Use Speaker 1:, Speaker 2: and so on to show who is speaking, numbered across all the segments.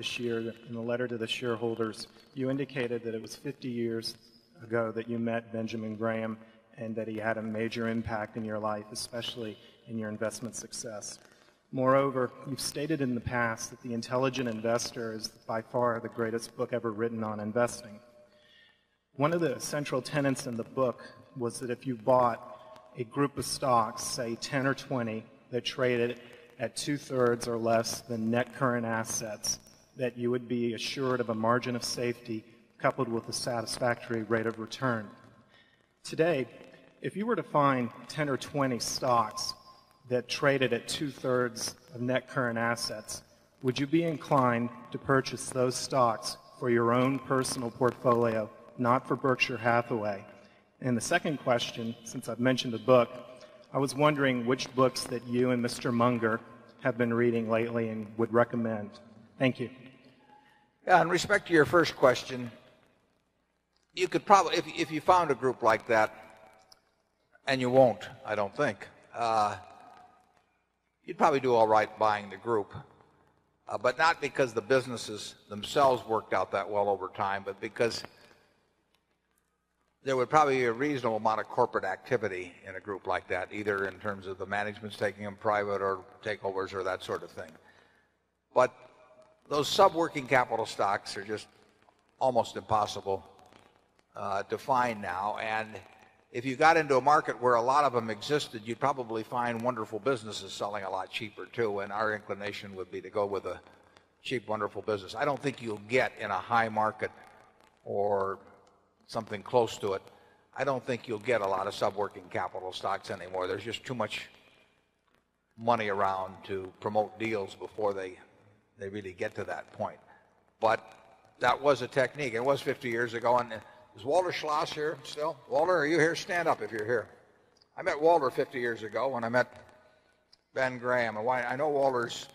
Speaker 1: this year in the letter to the shareholders, you indicated that it was 50 years ago that you met Benjamin Graham and that he had a major impact in your life, especially in your investment success. Moreover, you've stated in the past that The Intelligent Investor is by far the greatest book ever written on investing. One of the central tenets in the book was that if you bought a group of stocks, say 10 or 20, that traded at 2/3 or less than net current assets, that you would be assured of a margin of safety coupled with a satisfactory rate of return. Today, if you were to find 10 or 20 stocks that traded at 2/3 of net current assets, would you be inclined to purchase those stocks for your own personal portfolio, not for Berkshire Hathaway? And the second question, since I've mentioned the book, I was wondering which books that you and Mr. Munger have been reading lately and would recommend. Thank you.
Speaker 2: Yeah, in respect to your first question, you could probably, if you found a group like that, and you won't, I don't think, you'd probably do all right buying the group. But not because the businesses themselves worked out that well over time, but because there would probably be a reasonable amount of corporate activity in a group like that, either in terms of the management's taking them private or takeovers or that sort of thing. But those sub-working capital stocks are just almost impossible to find now. And if you got into a market where a lot of them existed, you'd probably find wonderful businesses selling a lot cheaper too. And our inclination would be to go with a cheap, wonderful business. I don't think you'll get in a high market or something close to it. I don't think you'll get a lot of sub-working capital stocks anymore. There's just too much money around to promote deals before they really get to that point. But that was a technique. It was 50 years ago. And is Walter Schloss here still? Walter, are you here? Stand up if you're here. I met Walter 50 years ago when I met Ben Graham. And I know Walter's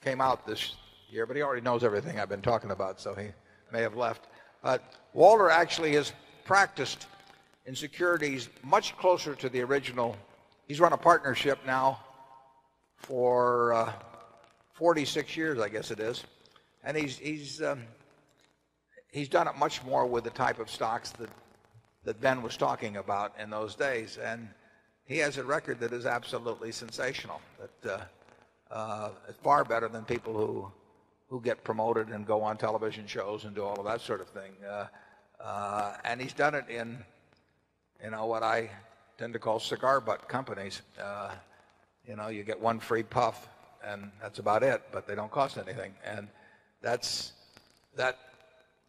Speaker 2: came out this year, but he already knows everything I've been talking about, so he may have left. Walter actually has practiced in securities much closer to the original. He's run a partnership now for 46 years, I guess it is. And he's done it much more with the type of stocks that Ben was talking about in those days. And he has a record that is absolutely sensational. That is far better than people who get promoted and go on television shows and do all of that sort of thing. And he's done it in, what I tend to call cigar butt companies. You get one free puff and that's about it, but they don't cost anything. And that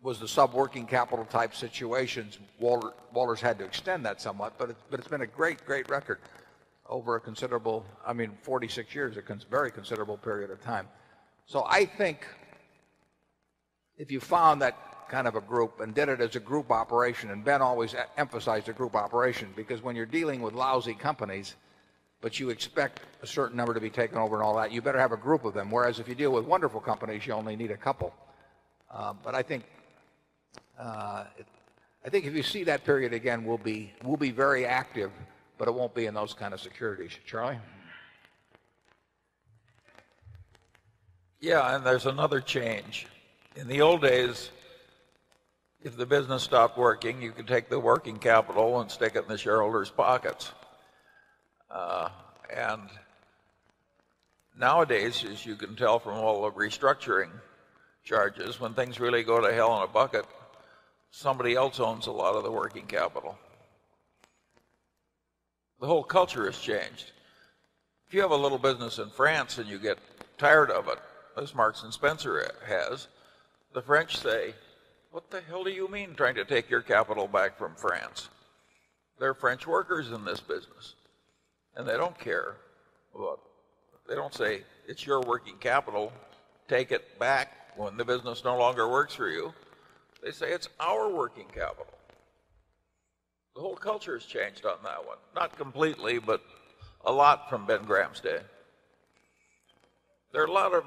Speaker 2: was the sub-working capital type situations. Walter's had to extend that somewhat, but it's been a great record over a considerable, 46 years, a very considerable period of time. So I think if you found that kind of a group and did it as a group operation, and Ben always emphasized a group operation, because when you're dealing with lousy companies, but you expect a certain number to be taken over and all that, you better have a group of them. Whereas if you deal with wonderful companies, you only need a couple. But I think if you see that period again, we'll be very active, but it won't be in those kind of securities. Charlie?
Speaker 3: Yeah, and there's another change. In the old days, if the business stopped working, you could take the working capital and stick it in the shareholders' pockets. And nowadays, as you can tell from all the restructuring charges, when things really go to hell in a bucket, somebody else owns a lot of the working capital. The whole culture has changed. If you have a little business in France and you get tired of it, as Marks and Spencer has, the French say, "What the hell do you mean trying to take your capital back from France? They're French workers in this business." And they don't care about, they don't say, "It's your working capital, take it back when the business no longer works for you." They say, "It's our working capital." The whole culture has changed on that one. Not completely, but a lot from Ben Graham's day. There are a lot of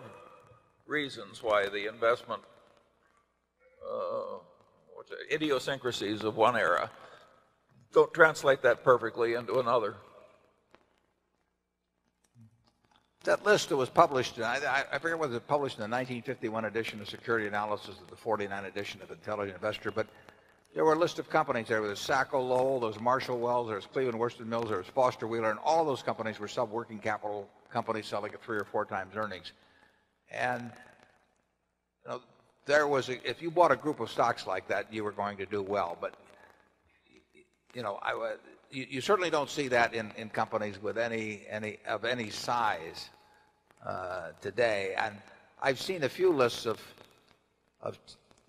Speaker 3: reasons why the investment idiosyncrasies of one era don't translate that perfectly into another.
Speaker 2: that list that was published, I forget whether it was published in the 1951 edition of Security Analysis or the 49 edition of Intelligent Investor, but there were a list of companies. There was Sacco Lowell, there was Marshall Wells, there was Cleveland Worsted Mills, there was Foster Wheeler, and all those companies were sub-working capital companies selling at 3 or 4 times earnings. And there was if you bought a group of stocks like that, you were going to do well. But you certainly don't see that in companies with any size today. And I've seen a few lists of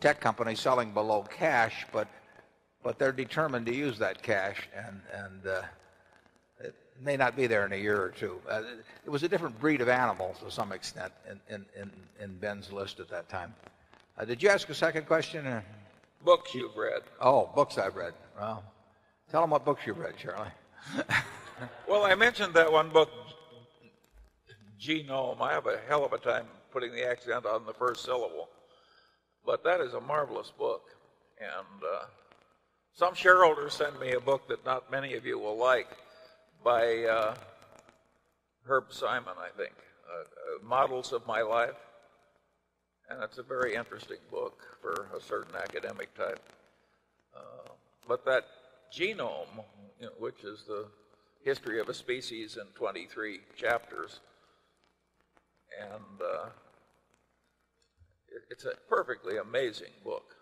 Speaker 2: tech companies selling below cash, but they're determined to use that cash, and it may not be there in a year or two. It was a different breed of animal to some extent in Ben's list at that time. Did you ask a second question?
Speaker 3: Books you've read.
Speaker 2: Oh, books I've read. Well, tell them what books you've read, Charlie.
Speaker 3: Well, I mentioned that one book, Genome. I have a hell of a time putting the accent on the first syllable. But that is a marvelous book. And some shareholders send me a book that not many of you will like by Herb Simon, I think, Models of My Life. And it's a very interesting book for a certain academic type. But that Genome, which is the history of a species in 23 chapters, and it's a perfectly amazing book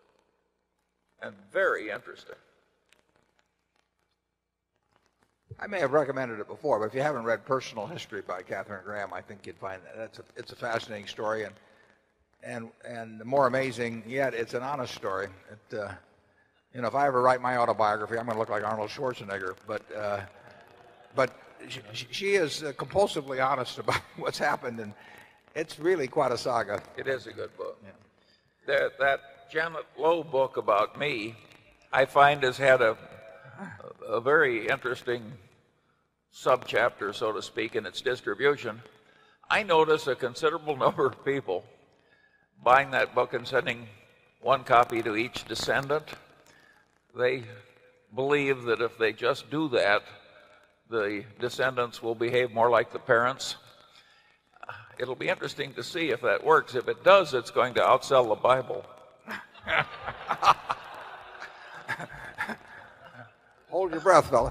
Speaker 3: and very interesting.
Speaker 2: I may have recommended it before, but if you haven't read Personal History by Katharine Graham, I think you'd find that it's a fascinating story, and more amazing yet, it's an honest story. If I ever write my autobiography, I'm going to look like Arnold Schwarzenegger, but she is compulsively honest about what's happened, and it's really quite a saga.
Speaker 3: It is a good book. Yeah. That Janet Lowe book about me, I find, has had a very interesting subchapter, so to speak, in its distribution. I notice a considerable number of people buying that book and sending one copy to each descendant. They believe that if they just do that, the descendants will behave more like the parents. It'll be interesting to see if that works. If it does, it's going to outsell the Bible.
Speaker 2: Hold your breath, fella.